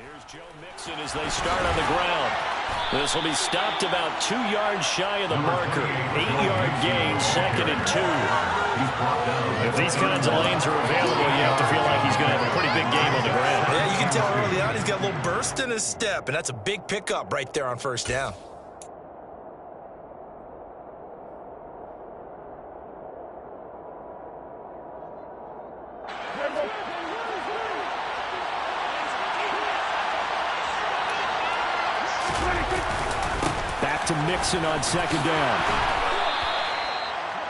Here's Joe Mixon as they start on the ground. This will be stopped about 2 yards shy of the marker. 8-yard gain, 2nd and 2. If these kinds of lanes are available, you have to feel like he's going to have a pretty big game on the ground. Yeah, you can tell early on he's got a little burst in his step, and that's a big pickup right there on first down. Back to Mixon on 2nd down.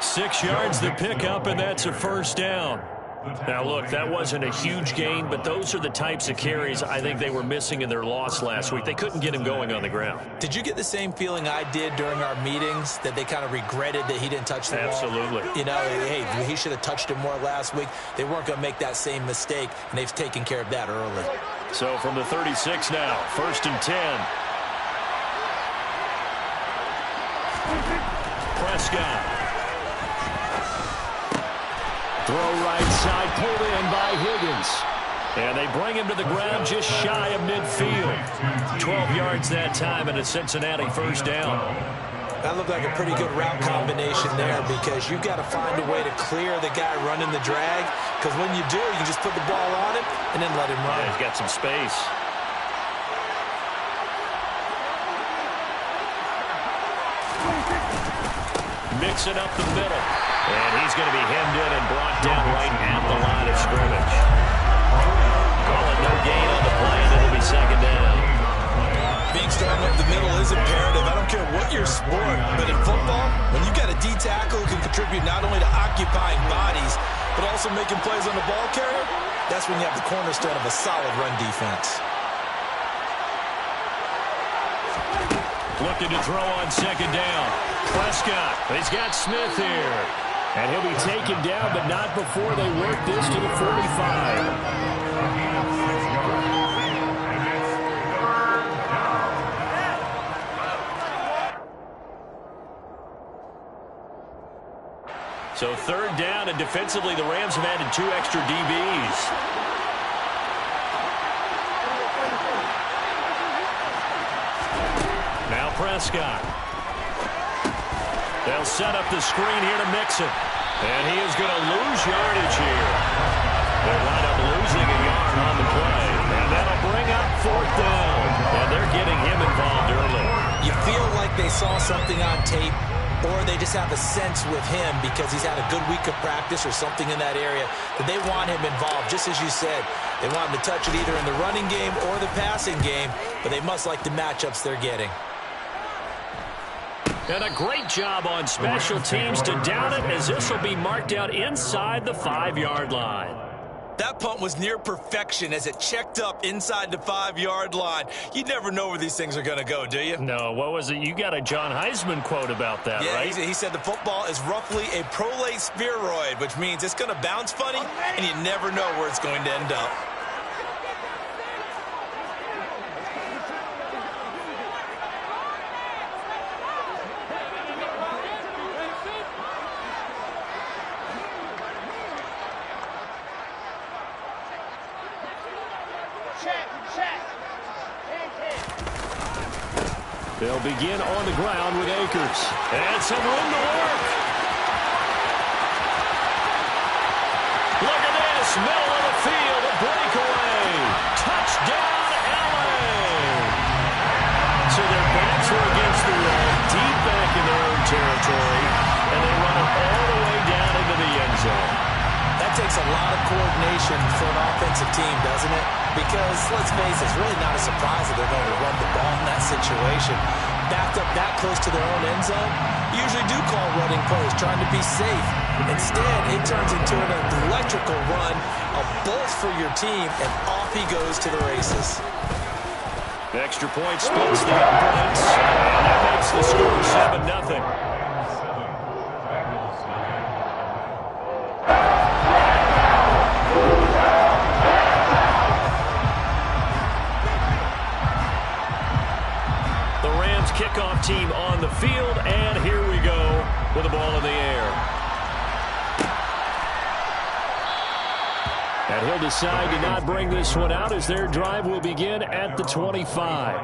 6 yards the pickup, and that's a first down. Now, look, that wasn't a huge gain, but those are the types of carries I think they were missing in their loss last week. They couldn't get him going on the ground. Did you get the same feeling I did during our meetings, that they kind of regretted that he didn't touch the ball? Absolutely. You know, hey, he should have touched it more last week. They weren't going to make that same mistake, and they've taken care of that early. So from the 36 now, 1st and 10. Prescott. Throw right side, pulled in by Higgins. And they bring him to the ground just shy of midfield. 12 yards that time and a Cincinnati first down. That looked like a pretty good route combination there, because you've got to find a way to clear the guy running the drag, because when you do, you just put the ball on him and then let him run. Yeah, he's got some space. Mixing up the middle. And he's going to be hemmed in and brought down right at the line of scrimmage. Call it no gain on the play, and it'll be 2nd down. Being strong up the middle is imperative. I don't care what your sport, but in football, when you got a D tackle who can contribute not only to occupying bodies, but also making plays on the ball carrier, that's when you have the cornerstone of a solid run defense. Looking to throw on 2nd down. Prescott, he's got Smith here. And he'll be taken down, but not before they work this to the 45. So 3rd down, and defensively the Rams have added 2 extra DBs. Now Prescott. They'll set up the screen here to Mixon. And he is going to lose yardage here. They'll wind up losing a yard on the play. And that'll bring up 4th down. And they're getting him involved early. You feel like they saw something on tape, or they just have a sense with him because he's had a good week of practice or something in that area that they want him involved. Just as you said, they want him to touch it either in the running game or the passing game, but they must like the matchups they're getting. And a great job on special teams to down it, as this will be marked out inside the 5-yard line. That punt was near perfection as it checked up inside the 5-yard line. You never know where these things are going to go, do you? No, what was it? You got a John Heisman quote about that, yeah, right? He said the football is roughly a prolate spheroid, which means it's going to bounce funny, and you never know where it's going to end up. They'll begin on the ground with Akers. And some room to work. Look at this. Middle of the field. A breakaway. Touchdown, LA. So their backs were against the wall, deep back in their own territory. And they run it all the way down into the end zone. That takes a lot of coordination for an offensive team, doesn't it? Because, let's face it, it's really not a surprise that they're going to run the ball in that situation. Backed up that close to their own end zone, you usually do call running plays, trying to be safe. Instead, it turns into an electrical run, a bolt for your team, and off he goes to the races. The extra point splits the opponents, and that makes the score 7-0. Kickoff team on the field, and here we go with the ball in the air. And he'll decide to not bring this one out as their drive will begin at the 25.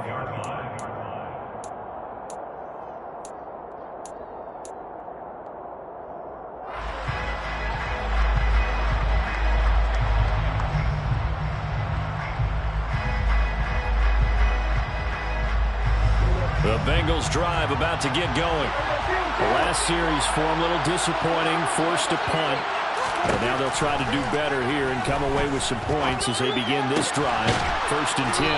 The Bengals drive about to get going. The last series for them, a little disappointing, forced a punt. But now they'll try to do better here and come away with some points as they begin this drive. 1st and 10.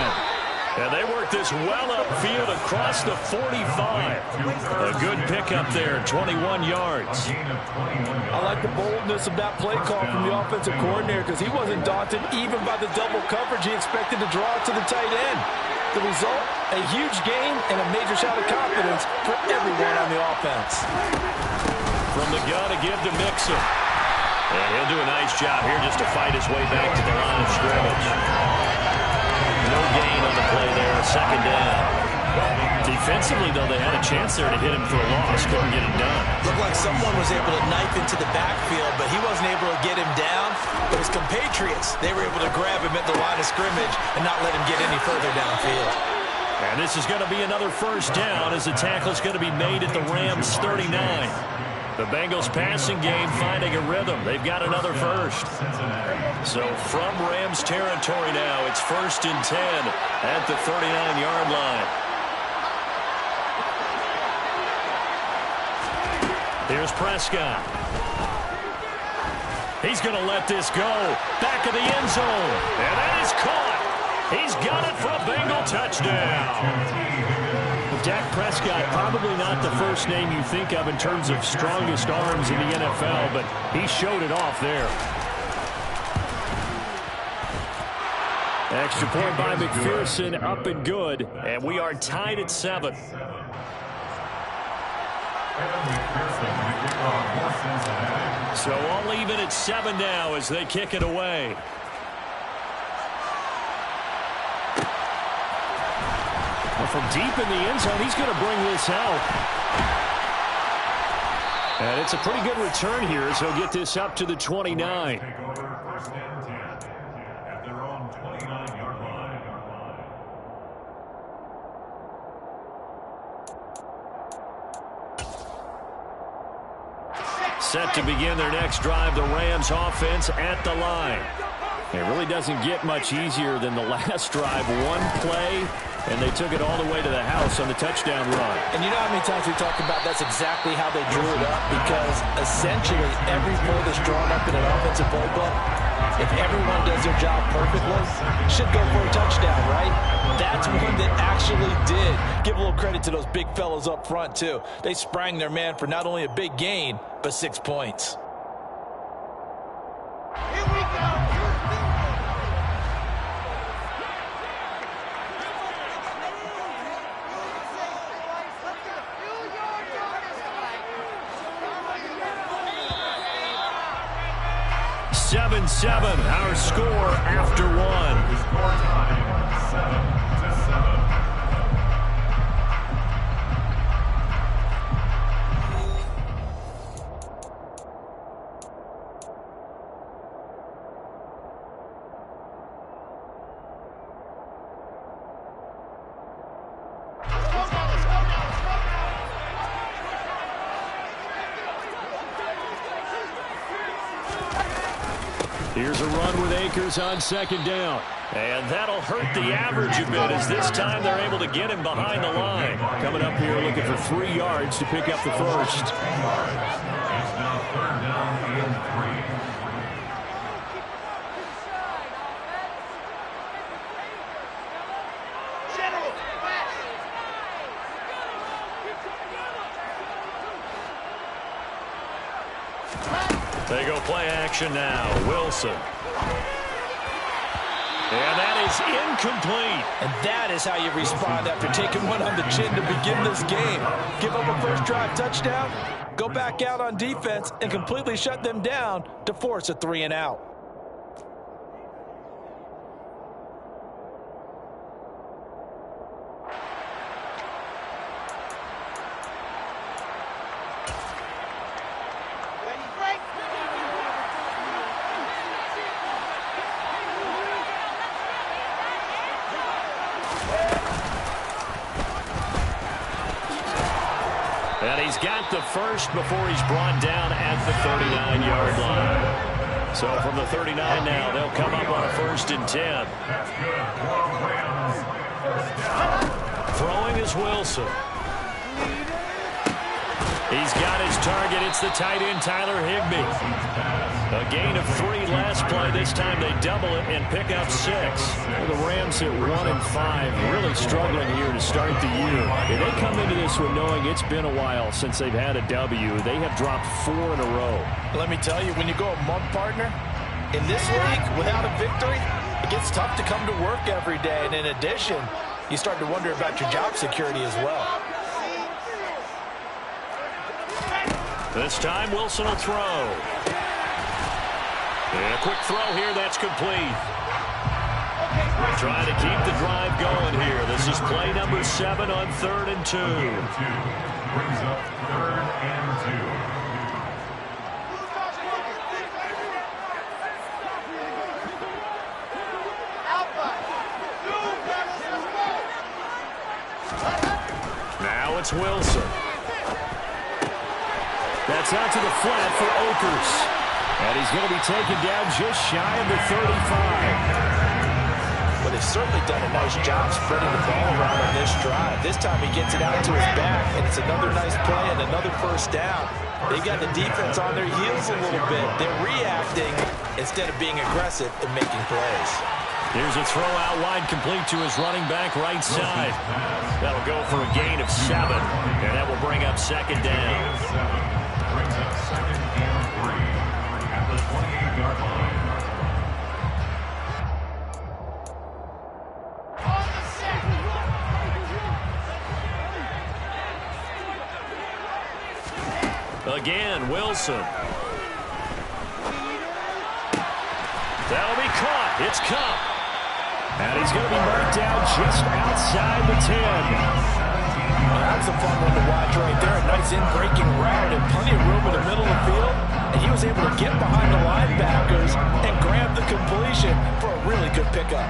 And they work this well upfield across the 45. A good pickup there, 21 yards. I like the boldness of that play call from the offensive coordinator because he wasn't daunted even by the double coverage he expected to draw to the tight end. The result, a huge gain and a major shot of confidence for everyone on the offense. From the gun to give to Mixon. And he'll do a nice job here just to fight his way back to the line of scrimmage. No gain on the play there, 2nd down. Defensively, though, they had a chance there to hit him for a loss. Couldn't get it done. Looked like someone was able to knife into the backfield, but he wasn't able to get him down. But his compatriots, they were able to grab him at the line of scrimmage and not let him get any further downfield. And this is going to be another 1st down as the tackle's going to be made at the Rams' 39. The Bengals passing game finding a rhythm. They've got another 1st. So from Rams territory now, it's 1st and 10 at the 39-yard line. Here's Prescott. He's going to let this go. Back of the end zone. And that is caught. He's got it for a Bengal touchdown. Dak Prescott, probably not the first name you think of in terms of strongest arms in the NFL, but he showed it off there. Extra point by McPherson, up and good, and we are tied at 7. So all even at 7 now as they kick it away. From deep in the end zone, he's going to bring this out. And it's a pretty good return here as he'll get this up to the 29. Set to begin their next drive, the Rams offense at the line. It really doesn't get much easier than the last drive. One play, and they took it all the way to the house on the touchdown run. And you know how many times we talked about that's exactly how they drew it up, because essentially every play that's drawn up in an offensive playbook, if everyone does their job perfectly, should go for a touchdown, right? That's one that actually did. Give a little credit to those big fellas up front, too. They sprang their man for not only a big gain, but 6 points. Here we go. Seven, our score after 1. Here's a run with Akers on 2nd down. And that'll hurt the average a bit as this time they're able to get him behind the line. Coming up here looking for 3 yards to pick up the 1st. They go play action now. Wilson. And that is incomplete. And that is how you respond after taking one on the chin to begin this game. Give up a first drive touchdown, go back out on defense, and completely shut them down to force a 3 and out. And he's got the first before he's brought down at the 39-yard line. So from the 39 now, they'll come up on a 1st and 10. Throwing is Wilson. He's got his target. It's the tight end, Tyler Higbee. A gain of 3 last play. This time they double it and pick up 6. The Rams at 1-5, really struggling here to start the year. And they come into this one knowing it's been a while since they've had a W. They have dropped 4 in a row. Let me tell you, when you go a month, partner, in this league without a victory, it gets tough to come to work every day. And in addition, you start to wonder about your job security as well. This time, Wilson will throw. And a quick throw here, that's complete. Trying to keep the drive going here. This is play number 7 on 3rd and 2. Brings up 3rd and 2. Now it's Wilson. That's out to the flat for Oakers. And he's going to be taken down just shy of the 35. Well, they've certainly done a nice job spreading the ball around on this drive. This time he gets it out to his back, and it's another nice play and another 1st down. They've got the defense on their heels a little bit. They're reacting instead of being aggressive and making plays. Here's a throw out wide, complete to his running back right side. That'll go for a gain of 7, and that will bring up 2nd down. Brings up 2nd and 3 at the 28-yard line. Again, Wilson. That'll be caught. It's Cup. And he's going to be marked down just outside the 10. Well, that's a fun one to watch right there. A nice in-breaking route and plenty of room in the middle of the field. And he was able to get behind the linebackers and grab the completion for a really good pickup.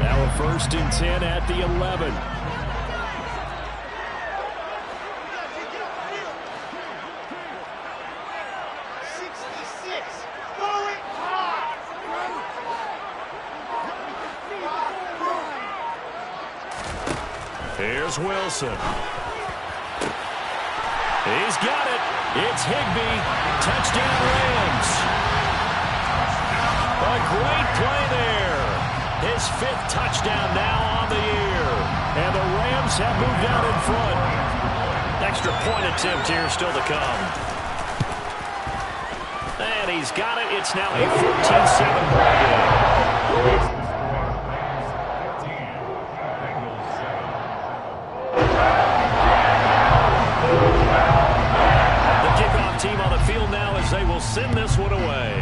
Now a 1st and 10 at the 11. Here's Wilson. He's got it. It's Higbee. Touchdown Rams. A great play there. His 5th touchdown now on the year. And the Rams have moved out in front. Extra point attempt here still to come. And he's got it. It's now a 14-7 ball game. Team on the field now as they will send this one away.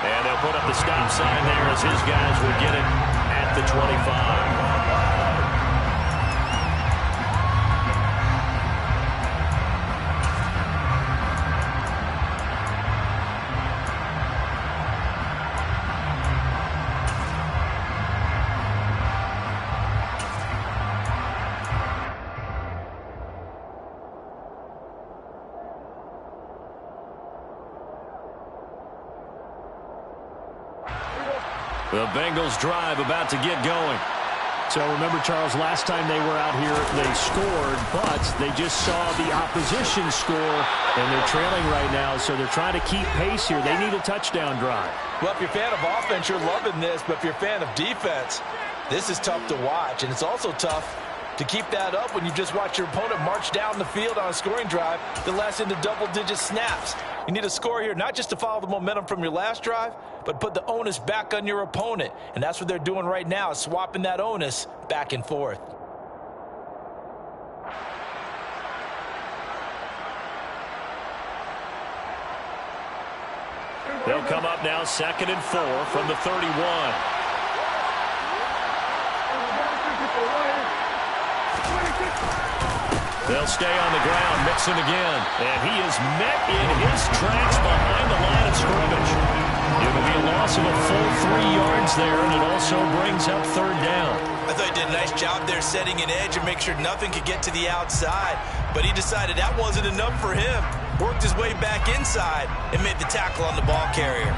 And they'll put up the stop sign there as his guys will get it at the 25. The Bengals drive about to get going. So remember, Charles, last time they were out here, they scored, but they just saw the opposition score, and they're trailing right now, so they're trying to keep pace here. They need a touchdown drive. Well, if you're a fan of offense, you're loving this, but if you're a fan of defense, this is tough to watch, and it's also tough to keep that up when you just watch your opponent march down the field on a scoring drive that lasts into double-digit snaps. You need a score here, not just to follow the momentum from your last drive, but put the onus back on your opponent. And that's what they're doing right now, is swapping that onus back and forth. They'll come up now 2nd and 4 from the 31. They'll stay on the ground, Mixon again. And he is met in his tracks behind the line of scrimmage. It will be a loss of a full 3 yards there, and it also brings up third down. I thought he did a nice job there setting an edge and make sure nothing could get to the outside. But he decided that wasn't enough for him. Worked his way back inside and made the tackle on the ball carrier.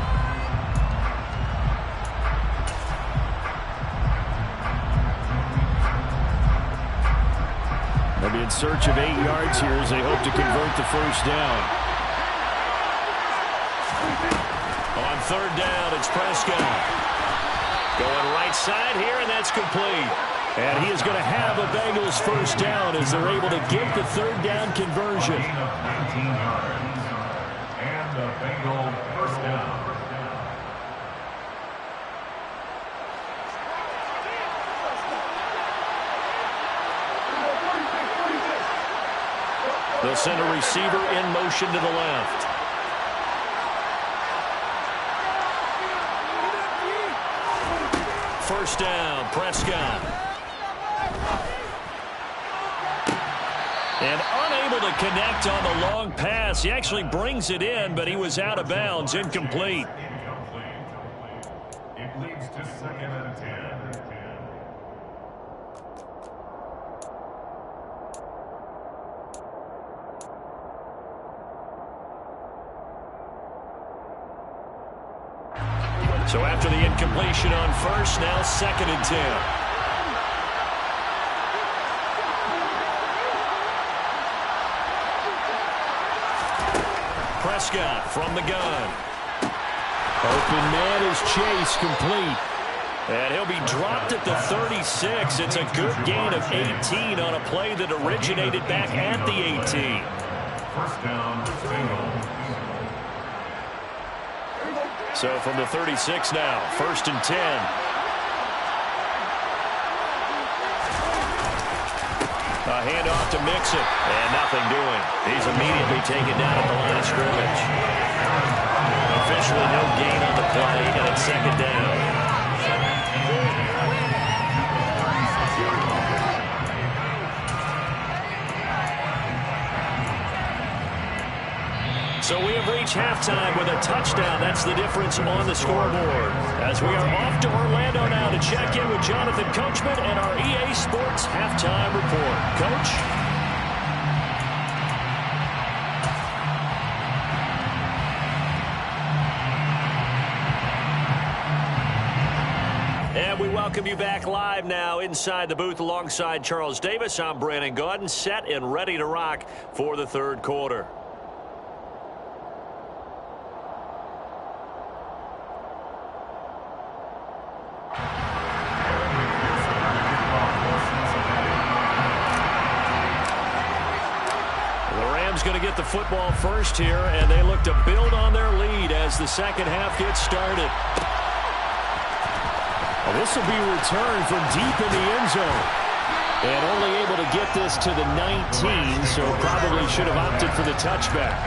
They'll be in search of 8 yards here as they hope to convert the first down. On third down, it's Prescott. Going right side here, and that's complete. And he is going to have a Bengals first down as they're able to get the third down conversion. 19 yards. And the Bengals first down. They'll send a receiver in motion to the left. First down, Prescott. And unable to connect on the long pass. He actually brings it in, but he was out of bounds, incomplete. It leads to 2nd and 10. So after the incompletion on first, now 2nd and 10. Prescott from the gun. Open man is Chase, complete. And he'll be dropped at the 36. It's a good gain of 18 on a play that originated back at the 18. First down, Bengals. So from the 36 now, 1st and 10. A handoff to Mixon, and nothing doing. He's immediately taken down at the line of scrimmage. Officially no gain on the play, and it's 2nd down. So we have reached halftime with a touchdown. That's the difference on the scoreboard. As we are off to Orlando now to check in with Jonathan Coachman and our EA Sports Halftime Report. Coach? And we welcome you back live now inside the booth alongside Charles Davis. I'm Brandon Gaudin, set and ready to rock for the third quarter. Going to get the football first here, and they look to build on their lead as the second half gets started. Well, this will be returned from deep in the end zone. And only able to get this to the 19, so probably should have opted for the touchback.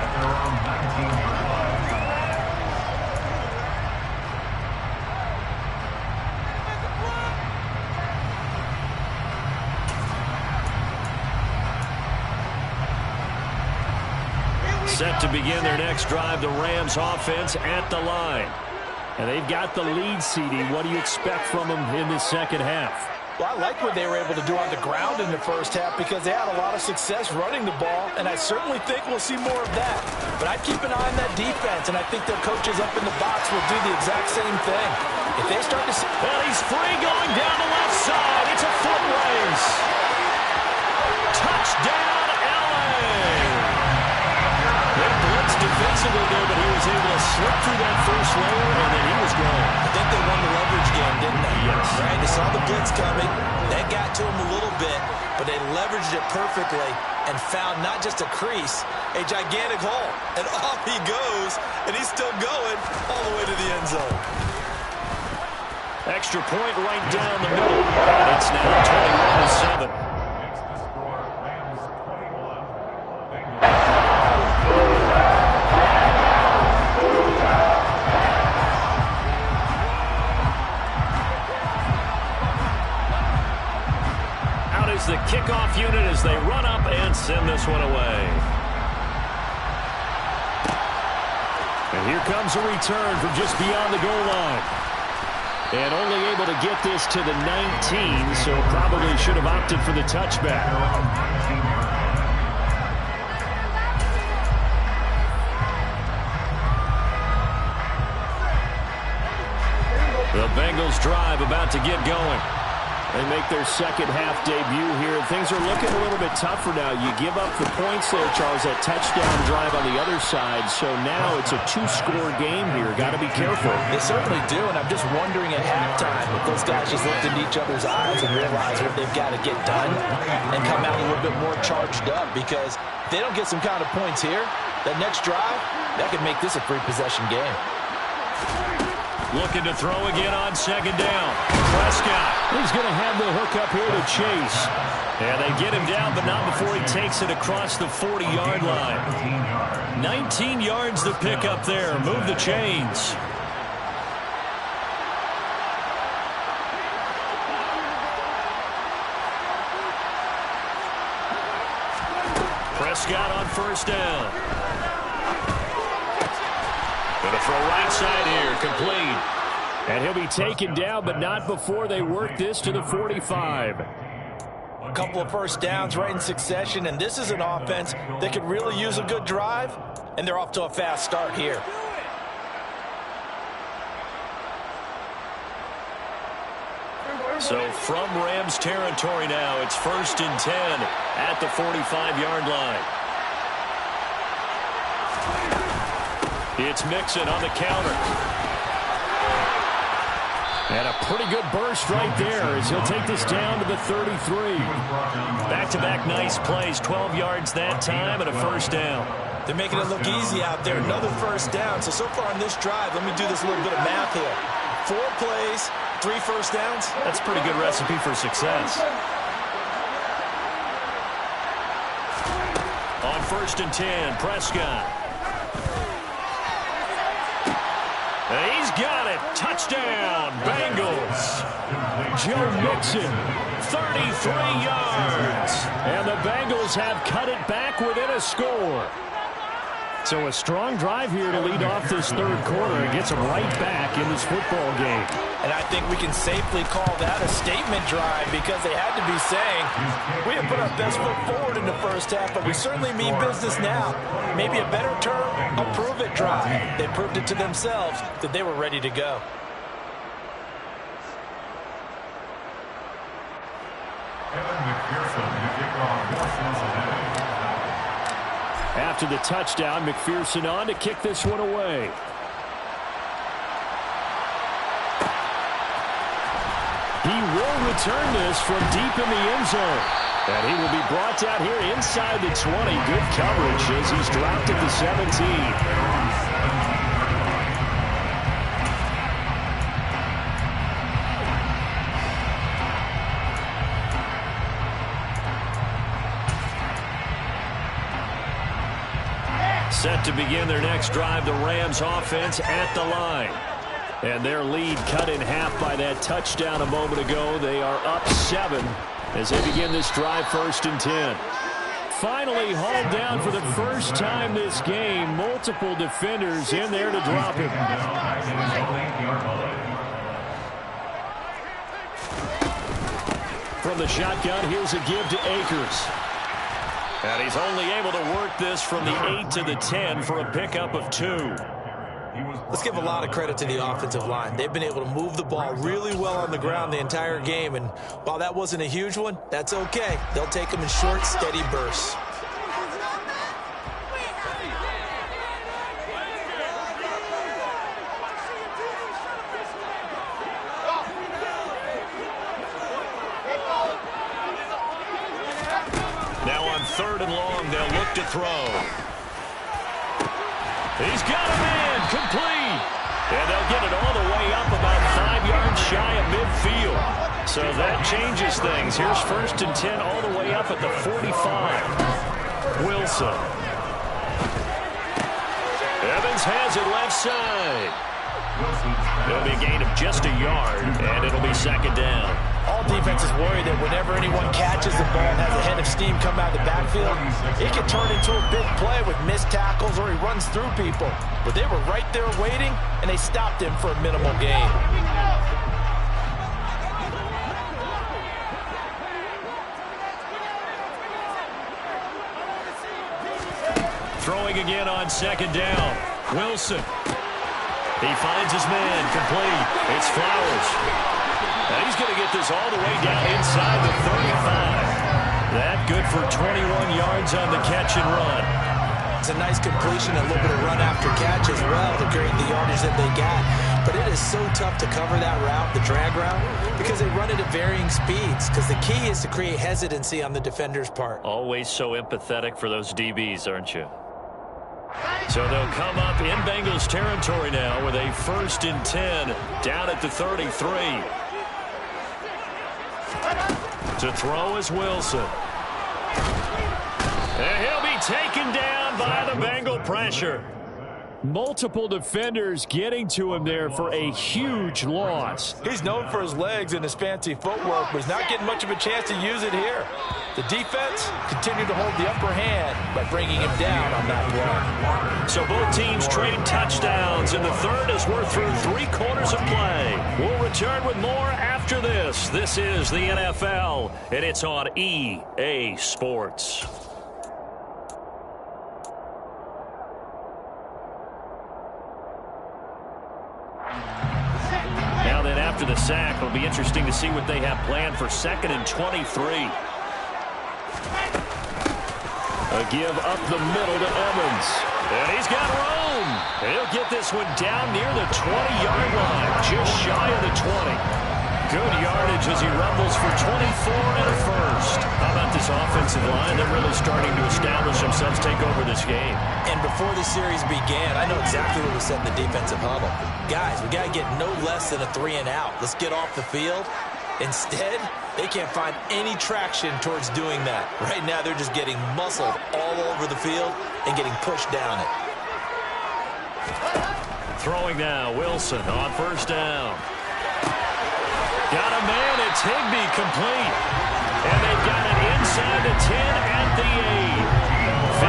Set to begin their next drive, the Rams offense at the line. And they've got the lead, CD. What do you expect from them in this second half? Well, I like what they were able to do on the ground in the first half because they had a lot of success running the ball, and I certainly think we'll see more of that. But I'd keep an eye on that defense, and I think their coaches up in the box will do the exact same thing. If they start to see... Well, he's free going down the left side. It's a foot race. Touchdown, LA! They blitzed defensively there, but he was able to slip through that first layer, and then he was gone. I think they won the leverage game, didn't they? Yes. Right, they saw the blitz coming. They got to him a little bit, but they leveraged it perfectly and found not just a crease, a gigantic hole. And off he goes, and he's still going all the way to the end zone. Extra point right down the middle. And it's now 21-7. The kickoff unit as they run up and send this one away. And here comes a return from just beyond the goal line. And only able to get this to the 19, so probably should have opted for the touchback. The Bengals drive about to get going. They make their second half debut here. Things are looking a little bit tougher now. You give up the points there, Charles, that touchdown drive on the other side. So now it's a two-score game here. Got to be careful. They certainly do, and I'm just wondering at halftime if those guys just looked into each other's eyes and realize what they've got to get done and come out a little bit more charged up, because if they don't get some kind of points here, that next drive, that could make this a three-possession game. Looking to throw again on second down. Prescott. He's going to have the hook up here to Chase. And they get him down, but not before he takes it across the 40-yard line. 19 yards to pick up there. Move the chains. Prescott on first down. Going to throw right side here, complete. And he'll be taken down, but not before they work this to the 45. A couple of first downs right in succession, and this is an offense that could really use a good drive, and they're off to a fast start here. So from Rams territory now, it's 1st and 10 at the 45-yard line. It's Mixon on the counter. And a pretty good burst right there as he'll take this down to the 33. Back-to-back nice plays, 12 yards that time and a first down. They're making it look easy out there. Another first down. So far on this drive, let me do this little bit of math here. 4 plays, 3 first downs. That's a pretty good recipe for success. On 1st and 10, Prescott. He's got it. Touchdown, Bengals. Joe Mixon, 33 yards. And the Bengals have cut it back within a score. So a strong drive here to lead off this third quarter and gets them right back in this football game. And I think we can safely call that a statement drive, because they had to be saying, we have put our best foot forward in the first half, but we certainly mean business now. Maybe a better term, a prove-it drive. They proved it to themselves that they were ready to go. After the touchdown, McPherson on to kick this one away. He will return this from deep in the end zone. And he will be brought down here inside the 20. Good coverage as he's dropped at the 17. Set to begin their next drive, the Rams offense at the line. And their lead cut in half by that touchdown a moment ago. They are up 7 as they begin this drive, 1st and 10. Finally hauled down for the first time this game. Multiple defenders in there to drop him. From the shotgun, here's a give to Akers. And he's only able to work this from the 8 to the 10 for a pickup of 2. Let's give a lot of credit to the offensive line. They've been able to move the ball really well on the ground the entire game. And while that wasn't a huge one, that's okay. They'll take them in short, steady bursts. Now on 3rd and long, they'll look to throw. He's got him in, complete. And they'll get it all the way up about 5 yards shy of midfield. So that changes things. Here's 1st and 10 all the way up at the 45. Wilson. Evans has it left side. It'll be a gain of just a yard, and it'll be 2nd down. All defenses worry that whenever anyone catches the ball and has a head of steam come out of the backfield, it can turn into a big play with missed tackles or he runs through people. But they were right there waiting, and they stopped him for a minimal gain. Throwing again on second down. Wilson. He finds his man, complete. It's Flowers. Now he's going to get this all the way down inside the 35. That good for 21 yards on the catch and run. It's a nice completion, a little bit of run after catch as well to create the yardage that they got. But it is so tough to cover that route, the drag route, because they run it at varying speeds. Because the key is to create hesitancy on the defender's part. Always so empathetic for those DBs, aren't you? So they'll come up in Bengals territory now with a 1st and 10 down at the 33. To throw is Wilson. And he'll be taken down by the Bengal pressure. Multiple defenders getting to him there for a huge loss. He's known for his legs and his fancy footwork, but he's not getting much of a chance to use it here. The defense continued to hold the upper hand by bringing him down on that play. So both teams trade touchdowns, and the third as we're through 3 quarters of play. We'll return with more after this. This is the NFL, and it's on EA Sports. Now then, after the sack, it'll be interesting to see what they have planned for 2nd and 23. A give up the middle to Evans. And he's got room. He'll get this one down near the 20-yard line, just shy of the 20. Good yardage as he rumbles for 24 and a first. How about this offensive line? They're really starting to establish themselves, take over this game. And before the series began, I know exactly what was said in the defensive huddle. Guys, we got to get no less than a 3 and out. Let's get off the field. Instead, they can't find any traction towards doing that. Right now, they're just getting muscled all over the field and getting pushed down it. Throwing now, Wilson on 1st down. Got a man, it's Higbee, complete. And they've got it inside the 10 at the 8.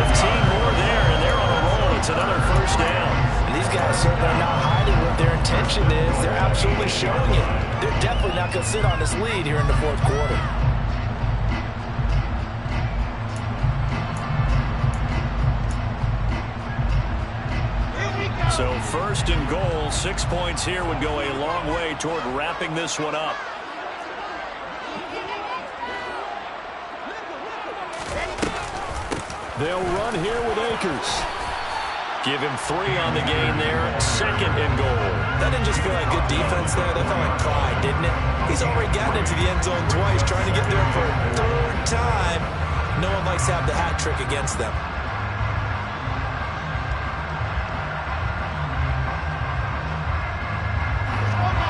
15 more there, and they're on a roll. It's another 1st down. And these guys certainly are not hiding what their intention is. They're absolutely showing it. They're definitely not going to sit on this lead here in the 4th quarter. So 1st and goal, 6 points here would go a long way toward wrapping this one up. They'll run here with Akers. Give him 3 on the gain there, 2nd and goal. That didn't just feel like good defense there. That felt like pride, didn't it? He's already gotten into the end zone twice, trying to get there for a 3rd time. No one likes to have the hat trick against them.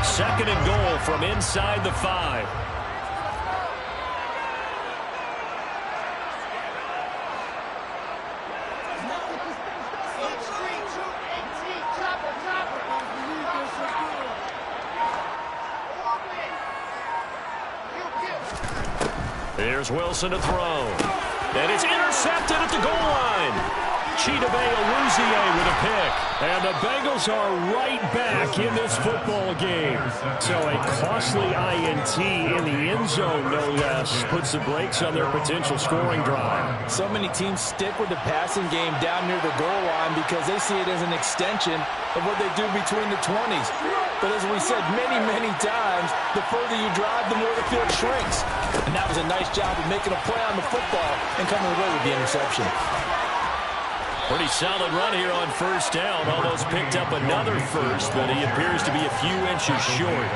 Second and goal from inside the 5. Here's Wilson to throw. And it's intercepted at the goal line. Chidobe Awuzie with a pick. And the Bengals are right back in this football game. So a costly INT in the end zone, no less, puts the brakes on their potential scoring drive. So many teams stick with the passing game down near the goal line because they see it as an extension of what they do between the 20s. But as we said many, many times, the further you drive, the more the field shrinks. And that was a nice job of making a play on the football and coming away with the interception. Pretty solid run here on 1st down. Almost picked up another first, but he appears to be a few inches short.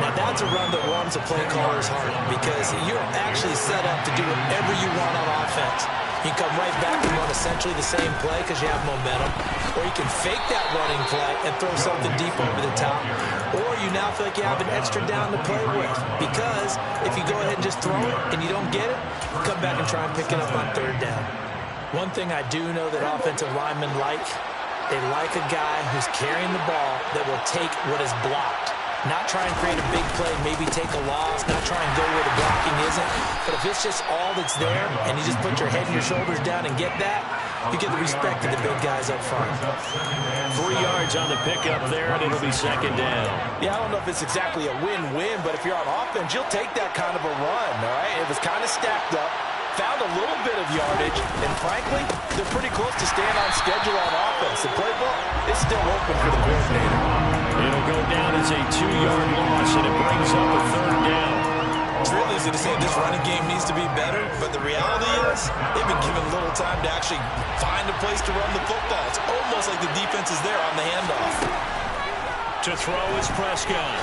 Now that's a run that warms a play caller's heart because you're actually set up to do whatever you want on offense. You can come right back and run essentially the same play because you have momentum, or you can fake that running play and throw something deep over the top, or you now feel like you have an extra down to play with because if you go ahead and just throw it and you don't get it, come back and try and pick it up on 3rd down. One thing I do know that offensive linemen like, they like a guy who's carrying the ball that will take what is blocked. Not try and create a big play, maybe take a loss, not try and go where the blocking isn't. But if it's just all that's there and you just put your head and your shoulders down and get that, you get the respect of the big guys up front. 3 yards on the pickup there, and it'll be second down. Yeah, I don't know if it's exactly a win-win, but if you're on offense, you'll take that kind of a run, all right? It was kind of stacked up, found a little bit of yardage, and frankly, they're pretty close to staying on schedule on offense. The playbook is still open for the coordinator. It'll go down as a 2-yard loss, and it brings up a third down. It's real easy to say this running game needs to be better, but the reality is they've been given little time to actually find a place to run the football. It's almost like the defense is there on the handoff. To throw is Prescott.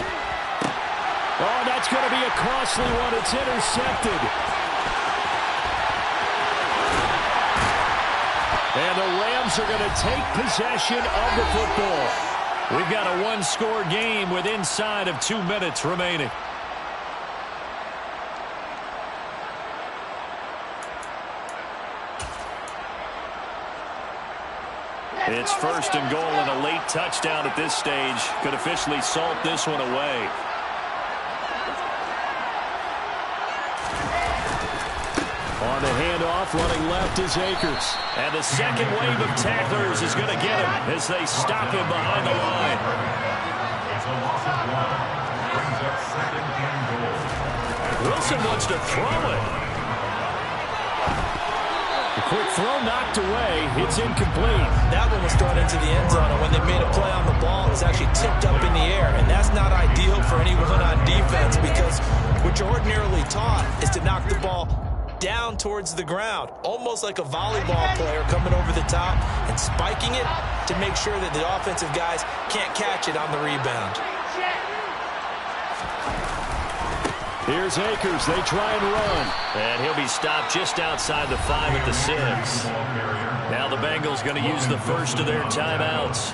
Oh, that's going to be a costly one. It's intercepted. And the Rams are going to take possession of the football. We've got a one-score game with inside of 2 minutes remaining. It's first and goal, and a late touchdown at this stage could officially salt this one away. On the handoff, running left is Akers. And the second wave of tacklers is going to get him as they stop him behind the line. Wilson wants to throw it. The quick throw knocked away. It's incomplete. That one was thrown into the end zone, and when they made a play on the ball, it was actually tipped up in the air. And that's not ideal for anyone on defense, because what you're ordinarily taught is to knock the ball down towards the ground, almost like a volleyball player coming over the top and spiking it to make sure that the offensive guys can't catch it on the rebound. Here's Akers. They try and run. And he'll be stopped just outside the 5 at the 6. Now the Bengals going to use the first of their timeouts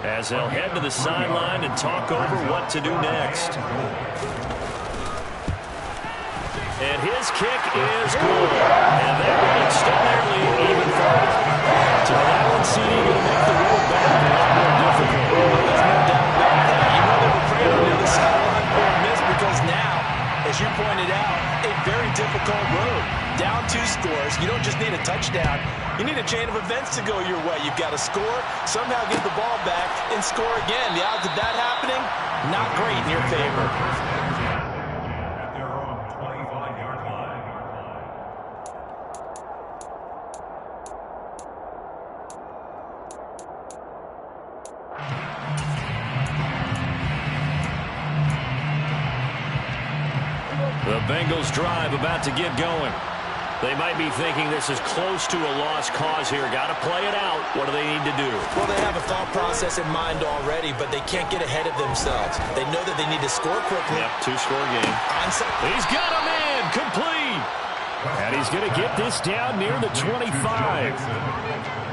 as they'll head to the sideline and talk over what to do next. And his kick is good. And they're going to extend their lead even further. So Allen CD going to make the road back a lot more difficult. There's no doubt about that. You know they were praying on the other sideline for a miss, because now, as you pointed out, a very difficult road. Down 2 scores. You don't just need a touchdown. You need a chain of events to go your way. You've got to score, somehow get the ball back, and score again. The odds of that happening, not great in your favor. The Bengals drive about to get going. They might be thinking this is close to a lost cause here. Got to play it out. What do they need to do? Well, they have a thought process in mind already, but they can't get ahead of themselves. They know that they need to score quickly. Yep, 2-score game. He's got a man. Complete. And he's going to get this down near the 25.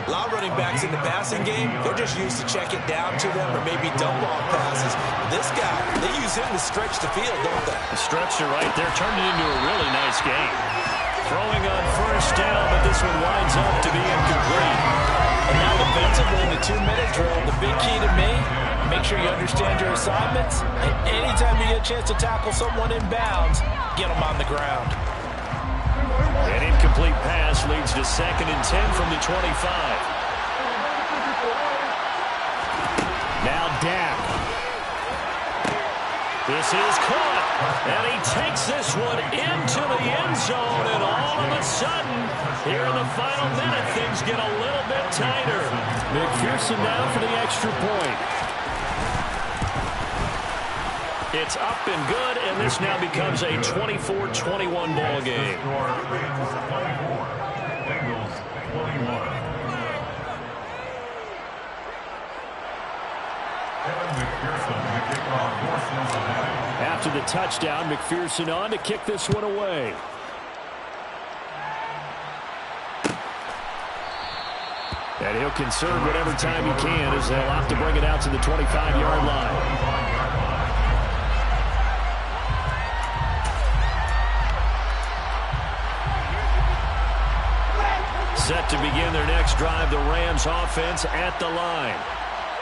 A lot of running backs in the passing game, they're just used to check it down to them or maybe dump off passes. This guy, they use him to stretch the field, don't they? The stretcher right there turned it into a really nice game. Throwing on first down, but this one winds up to be incomplete. And now defensively in the 2-minute drill, the big key to me, make sure you understand your assignments, and anytime you get a chance to tackle someone in bounds, get them on the ground. An incomplete pass leads to 2nd and 10 from the 25. Now Dak. This is caught, and he takes this one into the end zone, and all of a sudden, here in the final minute, things get a little bit tighter. McPherson down for the extra point. It's up and good, and this now becomes a 24-21 ball game. After the touchdown, McPherson on to kick this one away. And he'll conserve whatever time he can as they'll have to bring it out to the 25-yard line. Set to begin their next drive, the Rams offense at the line.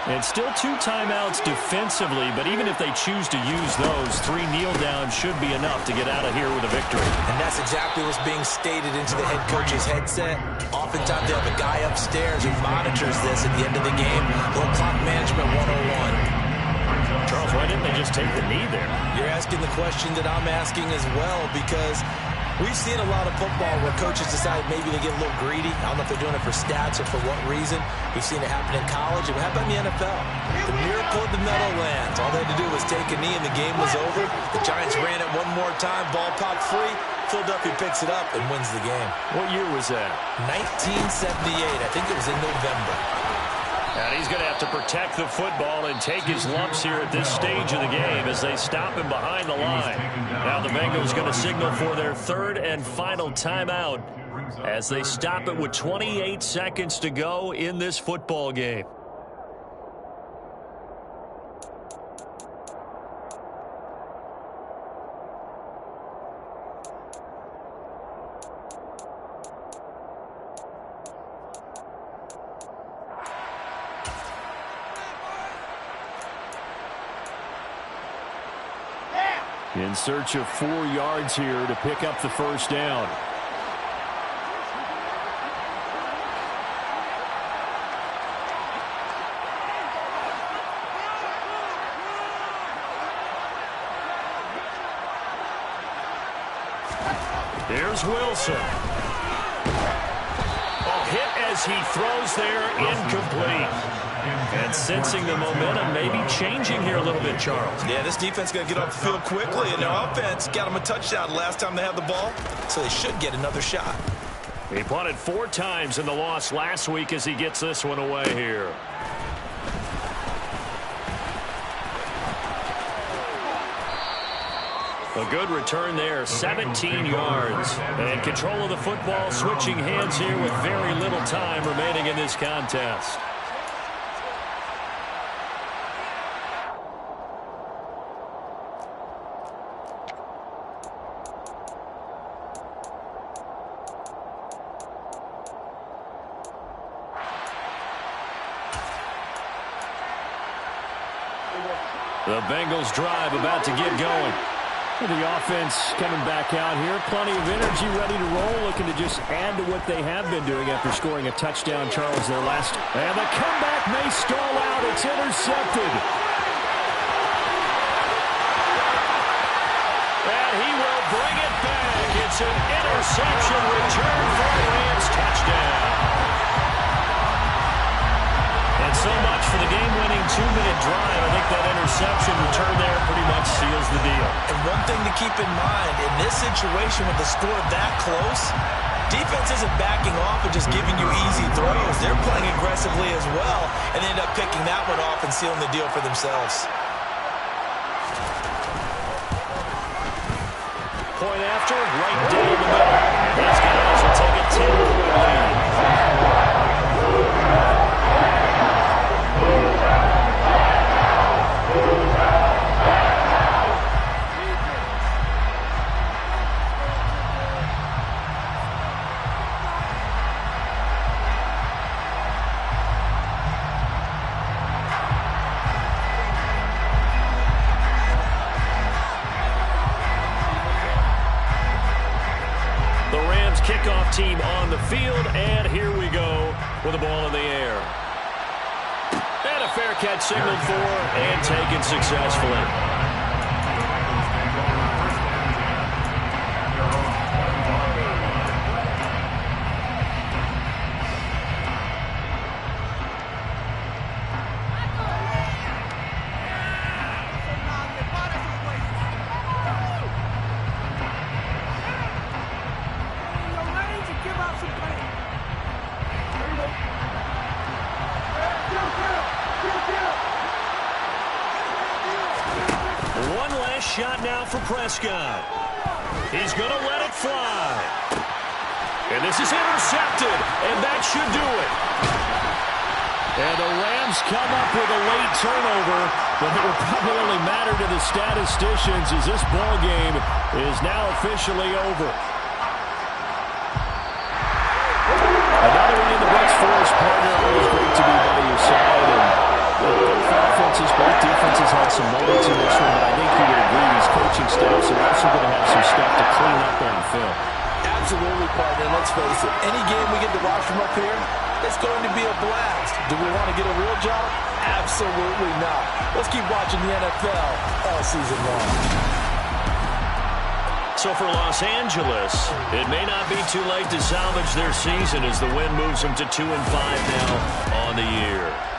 And still 2 timeouts defensively, but even if they choose to use those, 3 kneel downs should be enough to get out of here with a victory. And that's exactly what's being stated into the head coach's headset. Oftentimes they have a guy upstairs who monitors this at the end of the game. Little clock management 101. Charles, why didn't they just take the knee there? You're asking the question that I'm asking as well, because we've seen a lot of football where coaches decide maybe they get a little greedy. I don't know if they're doing it for stats or for what reason. We've seen it happen in college. And what happened in the NFL? The miracle of the Meadowlands. All they had to do was take a knee and the game was over. The Giants ran it one more time. Ball popped free. Philadelphia picks it up and wins the game. What year was that? 1978. I think it was in November. And he's going to have to protect the football and take his lumps here at this stage of the game as they stop him behind the line. Now the Bengals going to signal for their 3rd and final timeout as they stop it with 28 seconds to go in this football game. In search of 4 yards here to pick up the first down. Here's Wilson. Oh, hit as he throws there, incomplete. And sensing the momentum maybe changing here a little bit, Charles. Yeah, this defense got to get off the field quickly, and their offense got them a touchdown last time they had the ball, so they should get another shot. He punted 4 times in the loss last week as he gets this one away here. A good return there, 17 yards. And control of the football, switching hands here with very little time remaining in this contest. The Bengals drive about to get going. The offense coming back out here. Plenty of energy, ready to roll, looking to just add to what they have been doing after scoring a touchdown, Charles, their last. And the comeback may stall out. It's intercepted. And he will bring it back. It's an interception return for a Rams touchdown. And so much for the game-winning 2-minute drive. I think that interception return there pretty much seals the deal. And one thing to keep in mind, in this situation with the score that close, defense isn't backing off and just giving you easy throws. They're playing aggressively as well and end up picking that one off and sealing the deal for themselves. Point after, right down the middle. These guys will take a 10-point lead. Kickoff team on the field, and here we go with the ball in the air. And a fair catch signaled for and taken successfully. Shot now for Prescott. He's going to let it fly. And this is intercepted, and that should do it. And the Rams come up with a late turnover, but it will probably only matter to the statisticians as this ball game is now officially over. Another one in the books for his partner. Always great to be by your side. And had some moments in this one, but I think you would agree these coaching staffs are also going to have some stuff to clean up on film. Absolutely, partner. Let's face it, any game we get to watch from up here, it's going to be a blast. Do we want to get a real job? Absolutely not. Let's keep watching the NFL all season long. So for Los Angeles, it may not be too late to salvage their season as the win moves them to 2-5 now on the year.